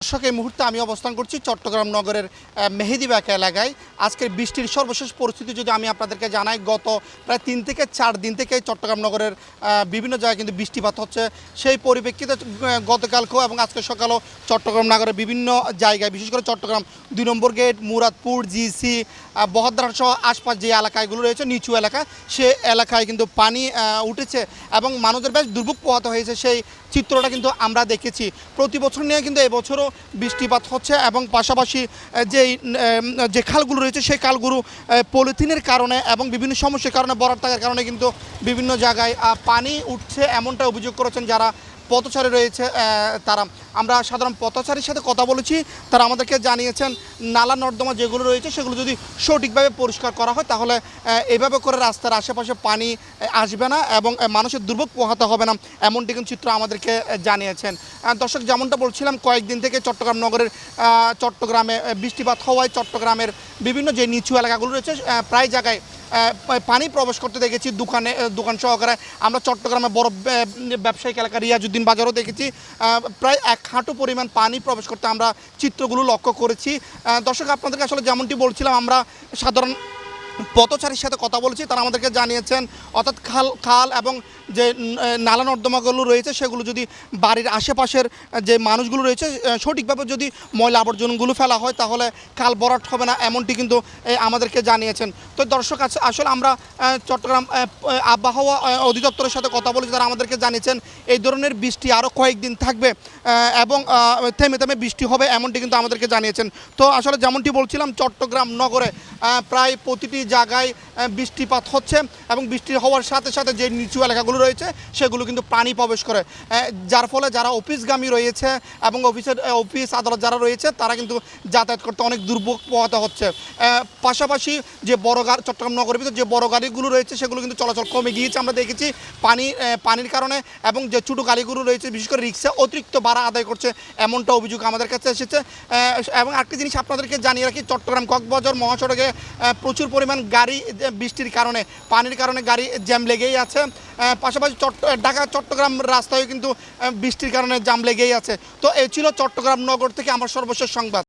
দর্শক এই মুহূর্তে আমি অবস্থান করছি চট্টগ্রাম নগরের মেহেদীবাগ এলাকায়। আজকের বৃষ্টির সর্বশেষ পরিস্থিতি যদি আমি আপনাদেরকে জানাই, গত প্রায় 3 থেকে 4 দিন থেকে চট্টগ্রাম নগরের বিভিন্ন জায়গায় কিন্তু বৃষ্টিপাত হচ্ছে। সেই পরিপ্রেক্ষিতে গতকালকেও এবং আজকে সকালেও চট্টগ্রাম নগরের বিভিন্ন জায়গায়, বিশেষ করে চট্টগ্রাম 2 নম্বর গেট, মুরাদপুর, জিসি, বহদ্দারহাট সহ আশপাশ যে এলাকাগুলো রয়েছে নিচু এলাকা, সে এলাকায় কিন্তু পানি উঠেছে এবং মানুষের বেশ দুর্ভোগ পোহাতে হয়েছে। সেই চিত্রটা কিন্তু আমরা দেখেছি। প্রতি বছর নিয়ে কিন্তু এবছরও বৃষ্টিপাত হচ্ছে এবং পাশাপাশি যে খালগুলো রয়েছে সেই খালগুলো পলিথিনের কারণে এবং বিভিন্ন সমস্যার কারণে ভরাট থাকার কারণে কিন্তু বিভিন্ন জায়গায় পানি উঠছে, এমনটা অভিযোগ করেছেন যারা পথচারী রয়েছে তারা। আমরা সাধারণ পথচারীর সাথে কথা বলেছি, তারা আমাদেরকে জানিয়েছেন নালা নর্দমা যেগুলো রয়েছে সেগুলো যদি সঠিকভাবে পরিষ্কার করা হয় তাহলে এভাবে করে রাস্তার আশেপাশে পানি আসবে না এবং মানুষের দুর্ভোগ পোহাতে হবে না, এমনটি কিন্তু চিত্র আমাদেরকে জানিয়েছেন। দর্শক, যেমনটা বলছিলাম, কয়েকদিন থেকে চট্টগ্রাম নগরের চট্টগ্রামে বৃষ্টিপাত হওয়ায় চট্টগ্রামের বিভিন্ন যে নিচু এলাকাগুলো রয়েছে প্রায় জায়গায় পানি প্রবেশ করতে দেখেছি। দোকান সহকারে আমরা চট্টগ্রামে বড় ব্যবসায়িক এলাকা রিয়াজউদ্দিন বাজারও দেখেছি প্রায় 1 হাঁটু পরিমাণ পানি প্রবেশ করতে আমরা চিত্রগুলো লক্ষ্য করেছি। দর্শক, আপনাদেরকে আসলে যেমনটি বলছিলাম, আমরা সাধারণ পথচারীর সাথে কথা বলেছি, তারা আমাদেরকে জানিয়েছেন অর্থাৎ খাল এবং যে নালা নর্দমাগুলো রয়েছে সেগুলো যদি বাড়ির আশেপাশের যে মানুষগুলো রয়েছে সঠিকভাবে যদি ময়লা আবর্জনাগুলো ফেলা হয় তাহলে খাল ভরাট হবে না, এমনটি কিন্তু আমাদেরকে জানিয়েছেন। তো দর্শক, আসলে আমরা চট্টগ্রাম আবহাওয়া অধিদপ্তরের সাথে কথা বলেছি, তারা আমাদেরকে জানিয়েছেন এই ধরনের বৃষ্টি আরও কয়েকদিন থাকবে এবং থেমে থেমে বৃষ্টি হবে, এমনটি কিন্তু আমাদেরকে জানিয়েছেন। তো আসলে যেমনটি বলছিলাম, চট্টগ্রাম নগরে প্রায় প্রতিটি জায়গায় বৃষ্টিপাত হচ্ছে এবং বৃষ্টি হওয়ার সাথে সাথে যে নিচু এলাকাগুলো রয়েছে সেগুলো কিন্তু পানি প্রবেশ করে, যার ফলে যারা অফিসগামী রয়েছে এবং অফিস আদালত যারা রয়েছে তারা কিন্তু যাতায়াত করতে অনেক দুর্ভোগ পোহাতে হচ্ছে। পাশাপাশি যে চট্টগ্রাম নগরের ভিতরে যে বড় গাড়িগুলো রয়েছে সেগুলো কিন্তু চলাচল কমে গিয়েছে, আমরা দেখেছি পানির কারণে। এবং যে ছোটো গাড়িগুলো রয়েছে বিশেষ করে রিক্সা অতিরিক্ত ভাড়া আদায় করছে, এমনটা অভিযোগ আমাদের কাছে এসেছে। এবং একটা জিনিস আপনাদেরকে জানিয়ে রাখি, চট্টগ্রাম কক্সবাজার মহাসড়কে প্রচুর পরিমাণ গাড়ি বৃষ্টির কারণে, পানির কারণে গাড়ি জ্যাম লেগেই আছে। পাশাপাশি ঢাকা চট্টগ্রাম রাস্তায়ও কিন্তু বৃষ্টির কারণে জ্যাম লেগেই আছে। তো এই ছিল চট্টগ্রাম নগর থেকে আমার সর্বশেষ সংবাদ।